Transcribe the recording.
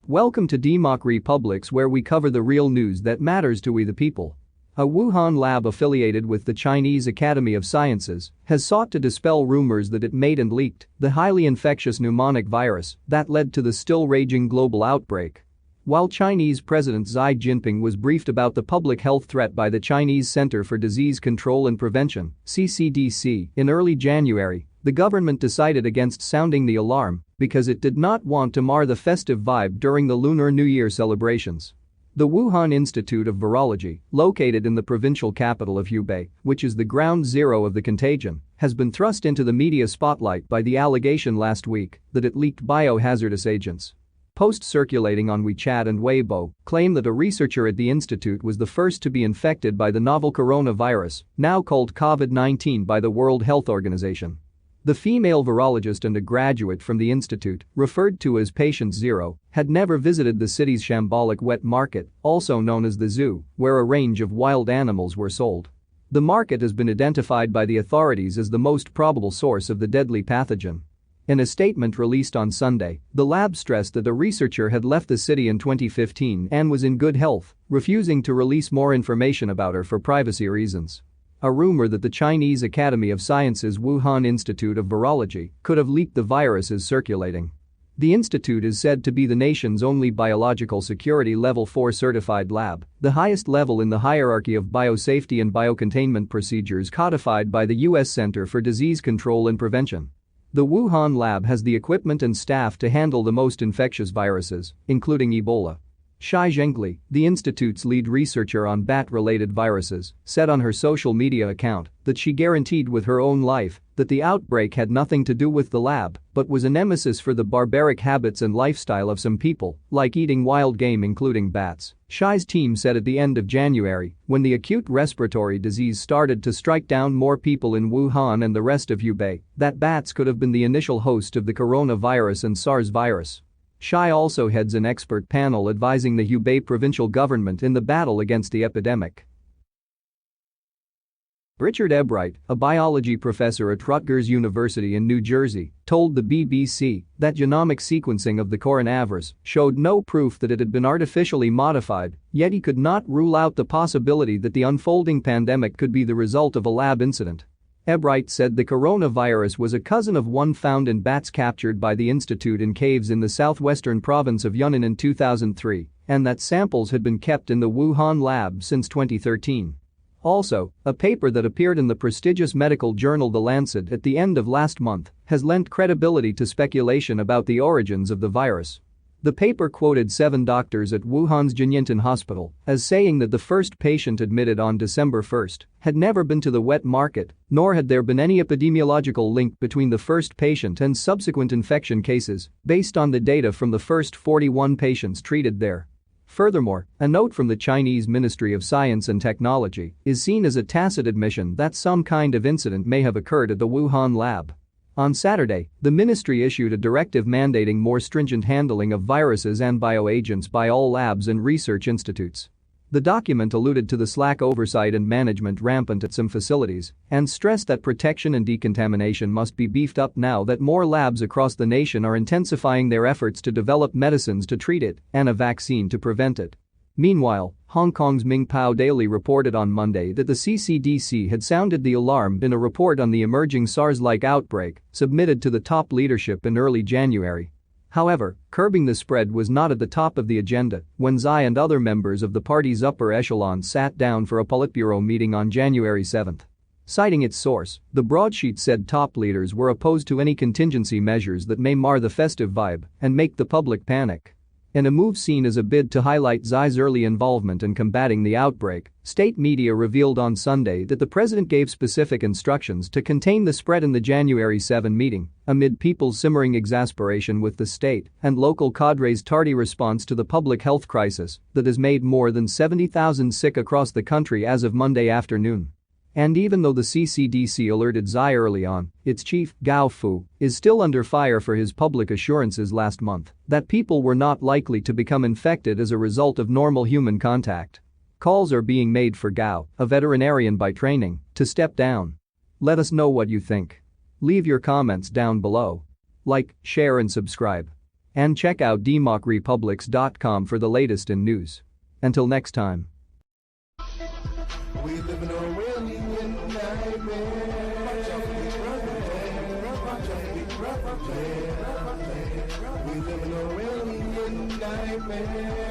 Welcome to DEMOCREPUBLIX, where we cover the real news that matters to we the people. A Wuhan lab affiliated with the Chinese Academy of Sciences has sought to dispel rumors that it made and leaked the highly infectious pneumonic virus that led to the still raging global outbreak. While Chinese President Xi Jinping was briefed about the public health threat by the Chinese Center for Disease Control and Prevention (CCDC) in early January, the government decided against sounding the alarm because it did not want to mar the festive vibe during the Lunar New Year celebrations. The Wuhan Institute of Virology, located in the provincial capital of Hubei, which is the ground zero of the contagion, has been thrust into the media spotlight by the allegation last week that it leaked biohazardous agents. Posts circulating on WeChat and Weibo claim that a researcher at the institute was the first to be infected by the novel coronavirus, now called COVID-19 by the World Health Organization. The female virologist and a graduate from the institute, referred to as Patient Zero, had never visited the city's shambolic wet market, also known as the zoo, where a range of wild animals were sold. The market has been identified by the authorities as the most probable source of the deadly pathogen. In a statement released on Sunday, the lab stressed that the researcher had left the city in 2015 and was in good health, refusing to release more information about her for privacy reasons. A rumor that the Chinese Academy of Sciences Wuhan Institute of Virology could have leaked the virus is circulating. The institute is said to be the nation's only biological security level 4 certified lab, the highest level in the hierarchy of biosafety and biocontainment procedures codified by the U.S. Center for Disease Control and Prevention. The Wuhan lab has the equipment and staff to handle the most infectious viruses, including Ebola. Shi Zhengli, the institute's lead researcher on bat-related viruses, said on her social media account that she guaranteed with her own life that the outbreak had nothing to do with the lab but was a nemesis for the barbaric habits and lifestyle of some people, like eating wild game including bats. Shi's team said at the end of January, when the acute respiratory disease started to strike down more people in Wuhan and the rest of Hubei, that bats could have been the initial host of the coronavirus and SARS virus. Shi also heads an expert panel advising the Hubei provincial government in the battle against the epidemic. Richard Ebright, a biology professor at Rutgers University in New Jersey, told the BBC that genomic sequencing of the coronavirus showed no proof that it had been artificially modified, yet he could not rule out the possibility that the unfolding pandemic could be the result of a lab incident. Ebright said the coronavirus was a cousin of one found in bats captured by the institute in caves in the southwestern province of Yunnan in 2003, and that samples had been kept in the Wuhan lab since 2013. Also, a paper that appeared in the prestigious medical journal The Lancet at the end of last month has lent credibility to speculation about the origins of the virus. The paper quoted 7 doctors at Wuhan's Jinyintan Hospital as saying that the first patient admitted on December 1 had never been to the wet market, nor had there been any epidemiological link between the first patient and subsequent infection cases, based on the data from the first 41 patients treated there. Furthermore, a note from the Chinese Ministry of Science and Technology is seen as a tacit admission that some kind of incident may have occurred at the Wuhan lab. On Saturday, the ministry issued a directive mandating more stringent handling of viruses and bioagents by all labs and research institutes. The document alluded to the slack oversight and management rampant at some facilities and stressed that protection and decontamination must be beefed up now that more labs across the nation are intensifying their efforts to develop medicines to treat it and a vaccine to prevent it. Meanwhile, Hong Kong's Ming Pao Daily reported on Monday that the CCDC had sounded the alarm in a report on the emerging SARS-like outbreak submitted to the top leadership in early January. However, curbing the spread was not at the top of the agenda when Xi and other members of the party's upper echelon sat down for a Politburo meeting on January 7. Citing its source, the broadsheet said top leaders were opposed to any contingency measures that may mar the festive vibe and make the public panic. In a move seen as a bid to highlight Xi's early involvement in combating the outbreak, state media revealed on Sunday that the president gave specific instructions to contain the spread in the January 7 meeting, amid people's simmering exasperation with the state and local cadres' tardy response to the public health crisis that has made more than 70,000 sick across the country as of Monday afternoon. And even though the CCDC alerted Xi early on, its chief, Gao Fu, is still under fire for his public assurances last month that people were not likely to become infected as a result of normal human contact. Calls are being made for Gao, a veterinarian by training, to step down. Let us know what you think. Leave your comments down below. Like, share and subscribe. And check out DEMOCREPUBLIX.com for the latest in news. Until next time. We live in a Orwellian nightmare. We live in a Orwellian nightmare.